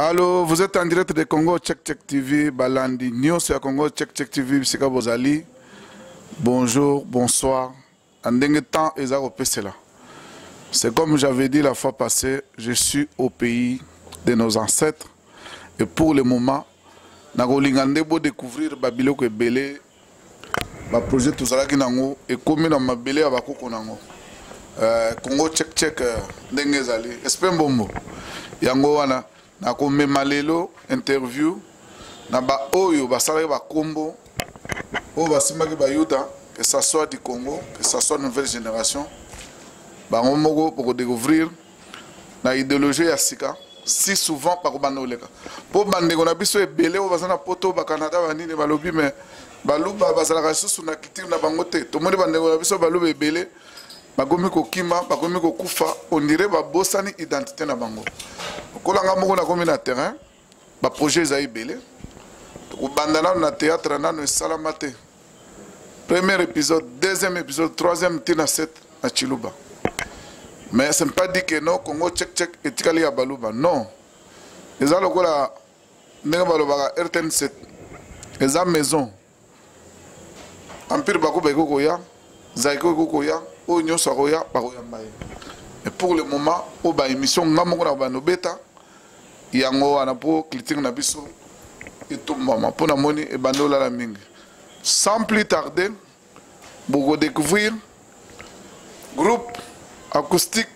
Allô, vous êtes en direct de Congo Check Check TV, Balandi News sur Congo Check Check TV, Sika Bozali. Bonjour, bonsoir. En dernier temps, c'est comme j'avais dit la fois passée, je suis au pays de nos ancêtres. Et pour le moment, nous allons découvrir Babiloko et Belé, le projet tout ça qui nango et comme dans ma Belé à Bakoko nango. Congo Check Check Dengezali. Espère bombo. Yango wana. Na kome malelo interview na ba oyo basala ba kombo o basimaki ba yuda que ça soit du Congo que ça soit nouvelle génération ba ngomoko pour découvrir na idéologie ya sika si souvent par banoleka po bande ko na biso ebele o bazana poto ba Canada ba nini balobi mais baluba bazala ka susu na kiti na bangote to moni bande ko na biso baluba ebele bagomi ko kima bagomi ko kufa on dirait ba bosani identité na bango. Kolanga moko na komi na terrain ba projet za ibele ko bandana na théâtre na no salamate premier épisode deuxième épisode troisième tina 7 na Chiluba mais c'est pas dit que non Congo Check Check etikali ya baluba non eza lokola ndenge baloba RTN 7 eza maison empire bako beko koya zaiko koya o nyoso koya bakoya mbaye. Et pour le moment, au bas émission ngamoko na nobeta yango wana po critique na biso et tout maman pour na moni e bandola la mingi. Sans plus tarder, pour découvrir groupe acoustique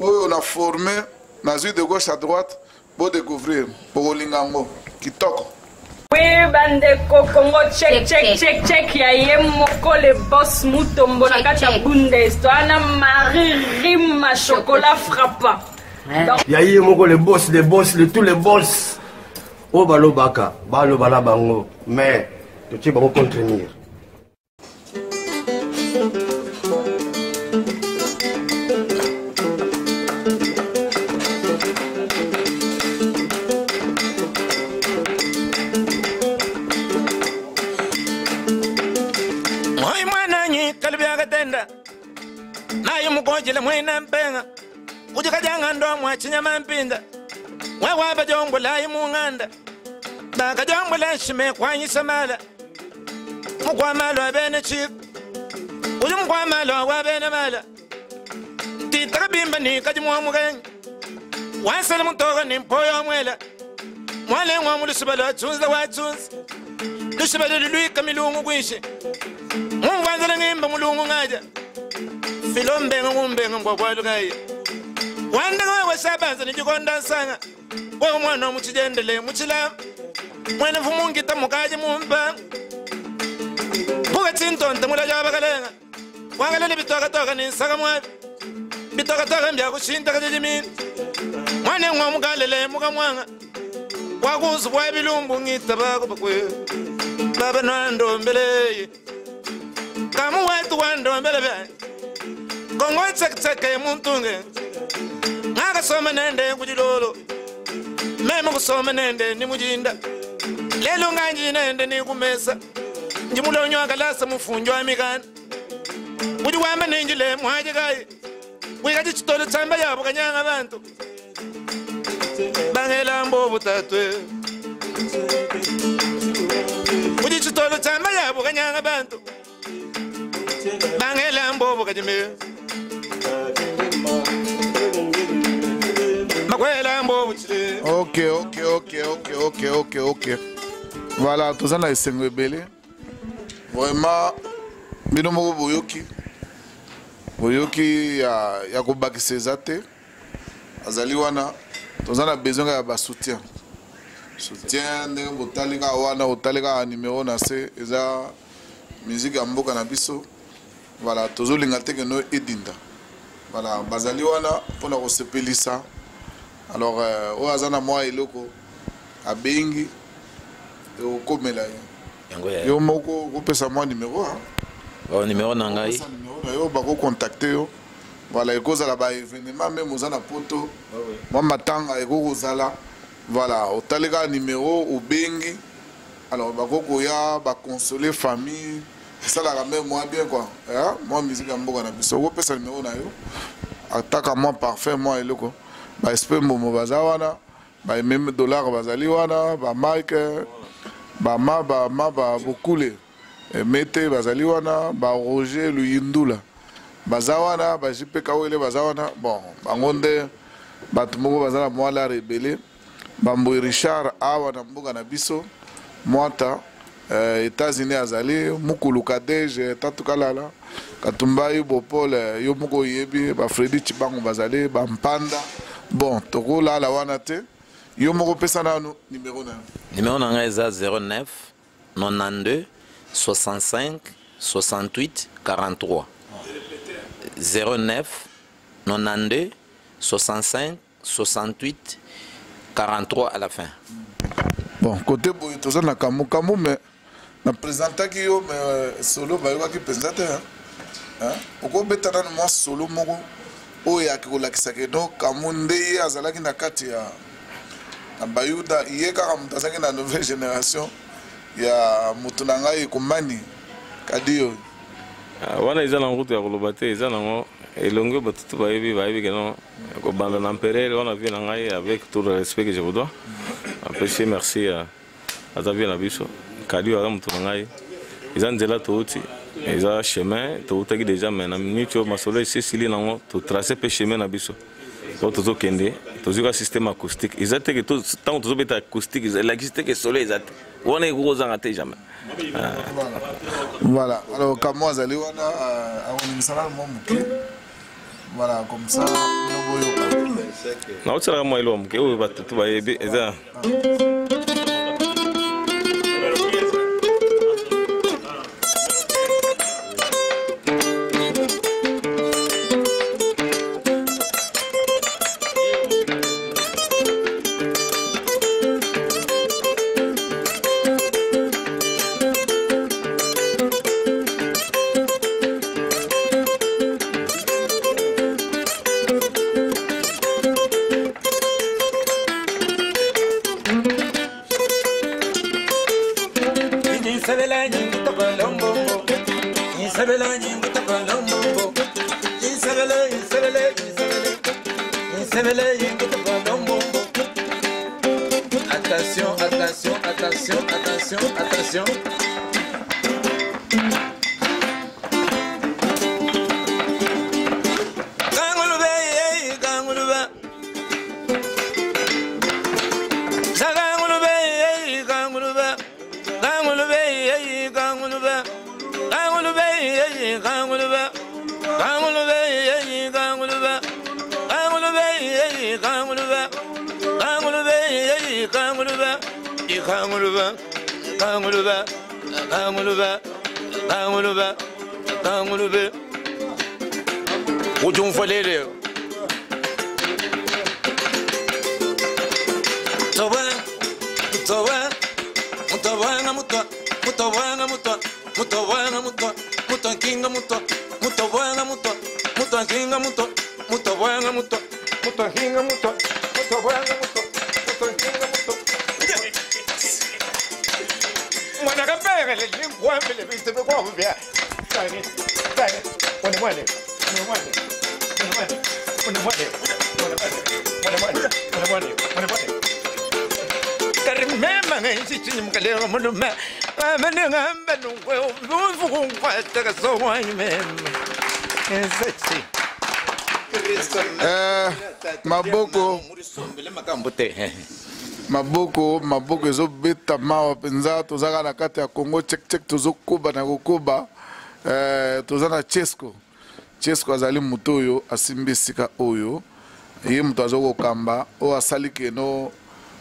où on a formé na zone de gauche à droite pour découvrir pour lingango kitoko. Oui, bandeko Congo check check check check ya yemoko le boss mutombo na kata bundes to ana Marie Rima chocolat frappant. Ya yemoko le boss de tous les boss. O balo baka, balo bala bango, mais tu sais pas contenir. Mukojile mwina mpenga ujikajanga ndo mwachinyama mpinda wewe bajongula imunganda bakajongula shime kwanyisa mala mukwamalo abene chik uju mukwamalo wabene mala titabimba ni kajimwa mugen wasala mutoga ni mpoyo mwela mwale ngwa mulisibalo tunza watunza lusibalo lulwika milungu kwishi mungwanzala ngimba mulungu ngaja filombenga ngumbenga ngwabwalukaye wanda wewe sabanza nijikonda sanga wewe mwana omuchijendele muchila mwene fumungita mukaje mumba buga tintonte mulaja bakalenga wangalele bitoka ni saka mwa bitoka mbya kushinta kajimini mwana ngwa mukalele mukamwanga wakuzu bwa bilumbu ngita bako bakwe baba nando mbele kamu wetu wando mbele bya Congo Check Check muntunge ngaka soma nende kujilolo mema kusoma nende ni mujinda lelo nganji nende ni kumesa njimulonyo akalasa mufunjo amikana uji wamba nenjile mwaje kai wikaji chitolo tsamba yabo kanyanga abantu bangela mbovu tatwe uji chitolo tsamba yabo kanyanga abantu bangela mbovu kajime. Ok. Voilà, tout ça là c'est rebelle. Vraiment, binomo boyoki ya kobakisa ezate. Azali wana, tout ça a besoin ya ba soutien. Soutien ndenge botalika wana botalika numéro na se eza musique ya mboka na biso. Voilà, tozolinga te que no edinda. Voilà, bazali wana pona ko sepelisa. Alors o azana moi eloko abengi o komela yo moko ko pesa moi numéro oh numéro na ngai yo ba ko contacter yo. Voilà, e koza la ba événement même ozana poto moi matanga e ko kozala. Voilà, o talega numéro o bengi. Alors ba ko ya ba consoler famille. Ça la même moi bien quoi. Hein? Moi musique ya mboka na biso ko pesa numéro na yo. Attaque à moi parfait moi eloko. Ba espère momo bazawana même dollar bazali wana ba Mike ba Bokule Mete bazali wana ba Roger Luyindula bazawana ba JP Kawele bazawana bon bangonde bato moko bazala mwala rebele Bamboy Richard awa na mboka na biso mwata États-Unis azali mukulu Kadege tatu kalala Katumbayi Bopol yo moko yebi ba Freddy Chibango bazali ba Mpanda bon toko la wana te yo moko pesa nanu numéro na nga eza 09 92 65 68 43 09 92 65 68 43 à la fin. Bon, côté boy, tout ça na kamu mais na présenter qui yo mais solo ba yo qui présenter hein. Oko betana mo solo moko o ya ki la kisake no kamu ndeye azala ki na kati ya na bayuda iye ka mutazaki na nouvelle génération ya mutunanga ikumani kadio. Wana iza na route ya kolobate iza na elongo batutu bayebi que non ko banda na perel on a vu na ngai avec tout le respect que je vous dois. Apprécier merci à Xavier Nabiso kadio ara mutu ngai iza nzela touti iza chemin touta ki déjà mais na minute au masolo ici sili na to tracer pe chemin na biso to to kende to zuka système acoustique iza te que tout tant to beta acoustique il existe que soleil iza on est gros en até jamais. Voilà, alors comme moi Zali wana on sala mo muke voilà comme ça na utsala mo ilo muke o batutu bayebi eza Attention. Ujung falele. Maboko ezo beta mawa penza tozaka na kati ya Congo check tozo kuba na kokuba tozana Chesco azali muto oyo asimbi sika oyo ye muto azoko kamba o asali keno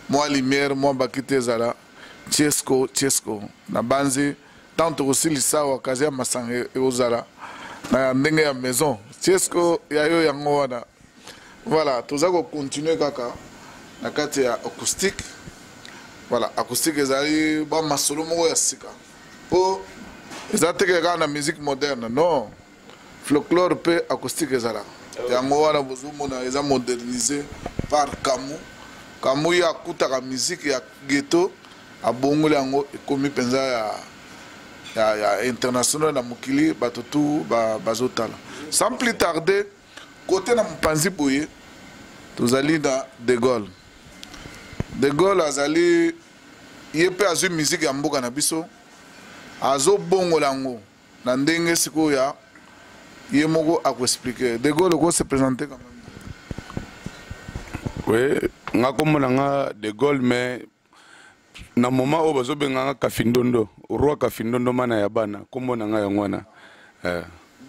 mwa lumière mwa bakite ezala Chesco na banzi tanto kosilisa wakazi ya masanga eozala na ndenge ya maison Chesco ya yo yango wana voilà tozako continuer kaka na kati ya acoustique voilà acoustique ezali ba masolo moko ya sika po ezateke kaka na musique moderne non folklore pe acoustique ezala yango wana bozomona eza modernisé par Kamu ya kutaka musique ya ghetto abongole yango ekomi penza ya international na mokili bato tu bazotala sans plus tarder côté na mopanzi boye tozali na De Gaulle De Gaulle azali yepe azu musique ya mboka na biso azo bongo lango na ndenge siko ya yemoko ako expliquer. De Gaulle ko se présenter quand même. Oui, nga komona nga De Gaulle mais na moment o bazo benga Kafindondo, roi Kafindondo mana ya bana komona nga yangwana.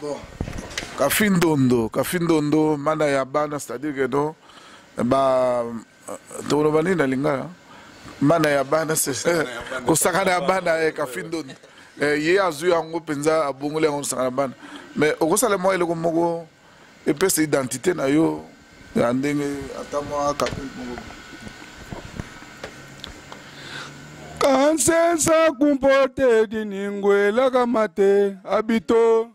Bon. Kafindondo mana ya bana, c'est-à-dire que non ba to bani na linga mana ya bana c'est ko sakana ya bana e Kafindondo. Ye azu yango penza abongole yango sakana bana. Mais au sala moi ile ko moko et puis c'est identité na yo ya ndenge atamo Kafindondo. Kansensa kumpote diningwe la kamate abito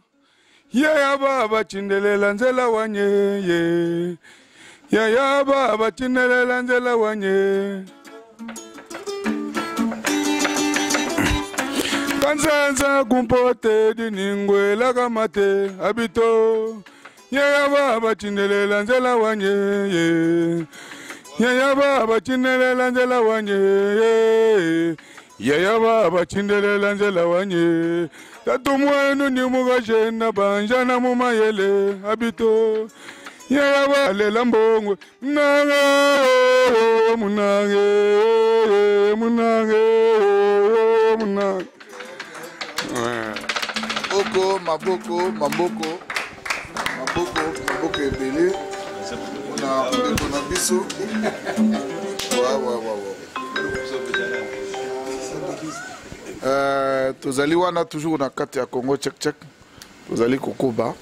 ya baba chindelela nzela wanye ye ya baba chindelela nzela wanye Kansensa kumpote diningwe la kamate abito ya baba chindelela nzela wanye ye ya baba chindelela nzela wanye ya baba chindelela nzela wanye tatu mwenu ni mugashena banjana mumayele abito ya baba lela mbongwe munange Maboko ebele on a biso. Tozali wana toujours na kati ya Congo Tchèque. Tozali kokoba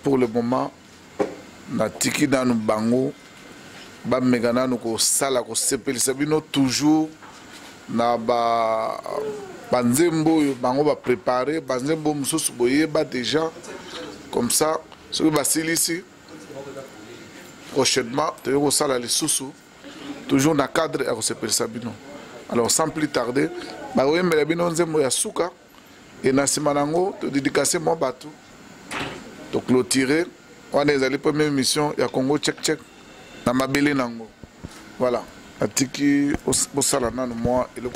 pour le moment na tiki nanu bango ba megana no ko sala ko sepelisa bino toujours na banzembo bango ba préparer banzembo mususu boye ba déjà comme ça ce que basilisi prochainement tu vas salle les sous toujours dans cadre à se persabino. Alors sans plus tarder ba oui mais bino nzembo ya suka et na simanango to dédicacer mon bateau to clôturer on est allé première mission ya Congo Tchèque na mabele nango voilà atiki au salana no moi et le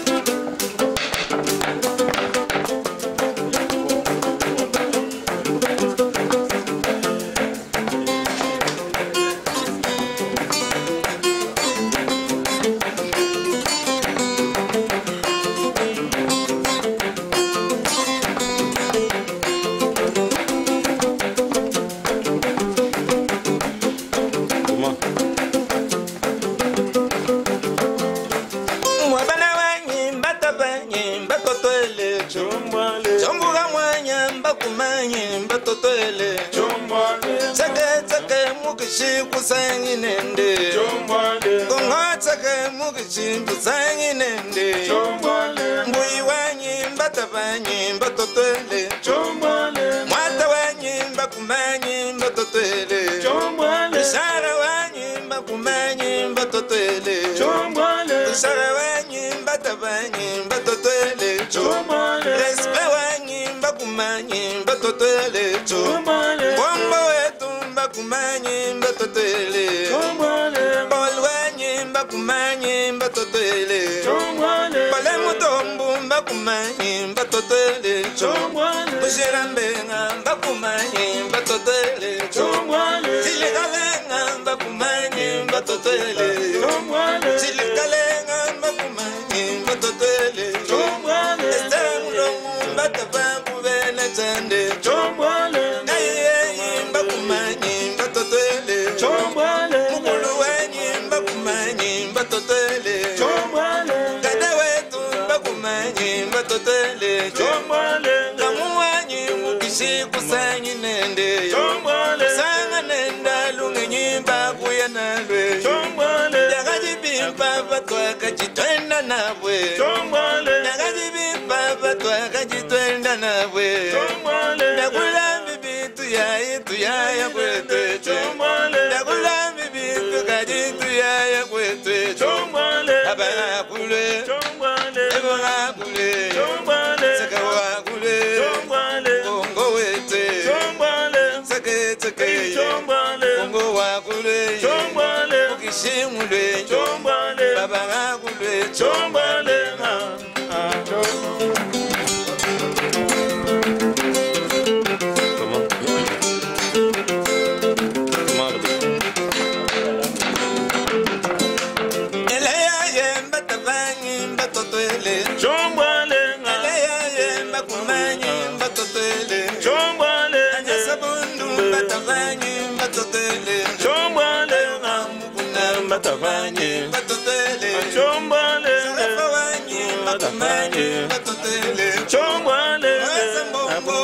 ngulwe Chombale, baba ngulwe Chombale, Batavanye, Chombale, Batavanye, Chombale, Batavanye, Chombale,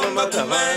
Chombale,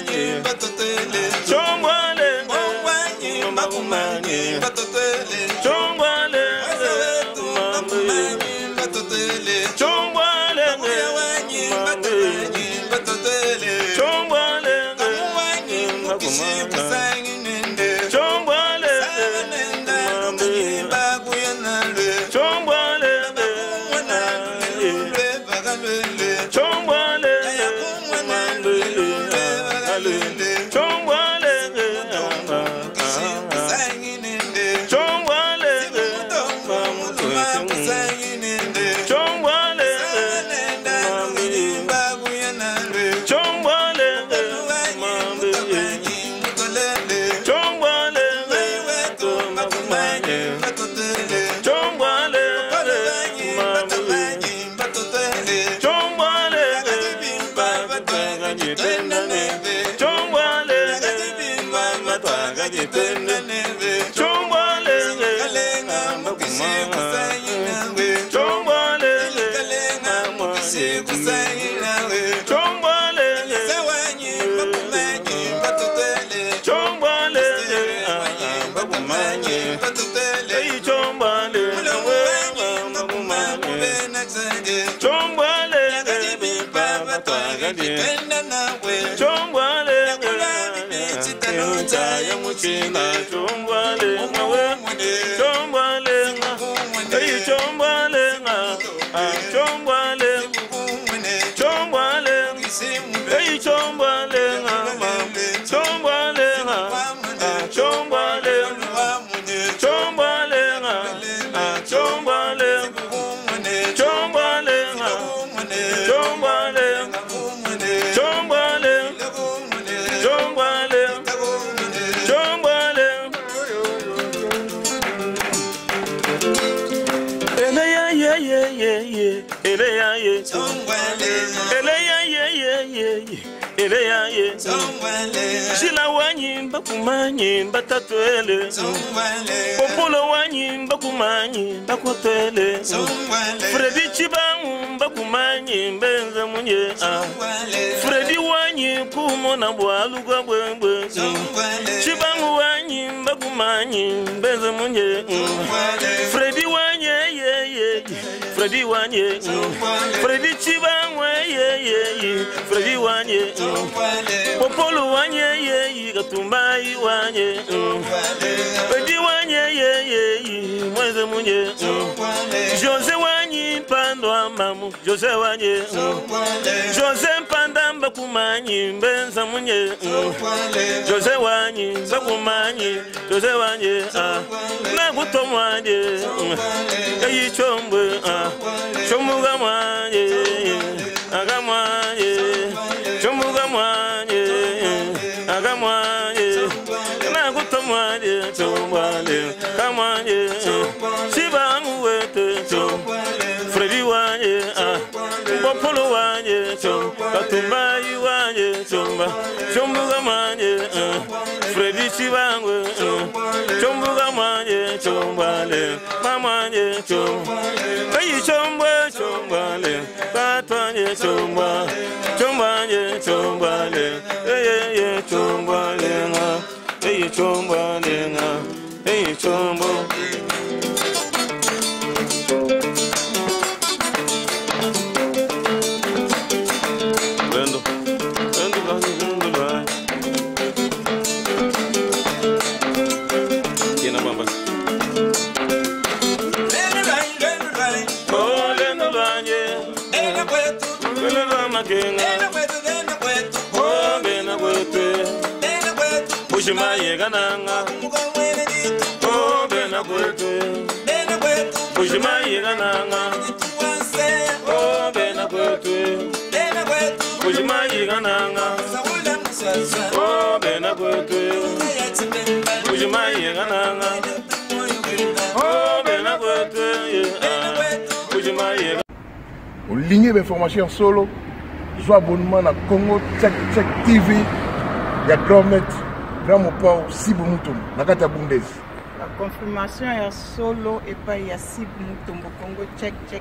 Shila wanyi bakumanyi batatwele Popolo wanyi bakumanyi bakwatwele Fredi chibangu bakumanyi benza munye Fredi wanyi kumona bwalu kwa bwembwe Chibangu wanyi bakumanyi benza munye Fredi wanyi Fredi wanyi Fredi chibangu Fredi wanyi Popolo wanye gatumbai wanye Fredi wanye mweze munye Jose wanyi pandwa mamu Jose wanye Jose pandamba kumanyi benza munye Jose wanyi bakumanyi Jose wanye naguto mwanye Eyi chombwe chomuga mwanye agamwanye chomuga mwanye agamwanye nagutomwanye chombale kamwanye shibangu wete Fredi wanye Popolo wanye katumbai wanye chombuga mwanye Fredi shibangu chombuga mwanye chombale kamwanye ayi chombwe chombale katwanye chomba chombanye chombale chombale chombale chombo Ushima yegananga, oh bena kwetu. Ujimai gananga. Oh, bena kwetu. Ujimai gananga. Oh, bena kwetu. Ujimai gananga. Oh, bena kwetu. Ujimai. On ligne d'information solo. Soit abonnement à Congo Check TV. Il y a grand maître, grand mopao, Sibu Mutombo, Nakata Bundes. La confirmation est solo et pas il y a Sibu Mutombo Congo Check. Yeah.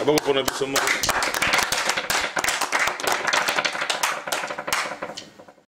aboko pona biso mo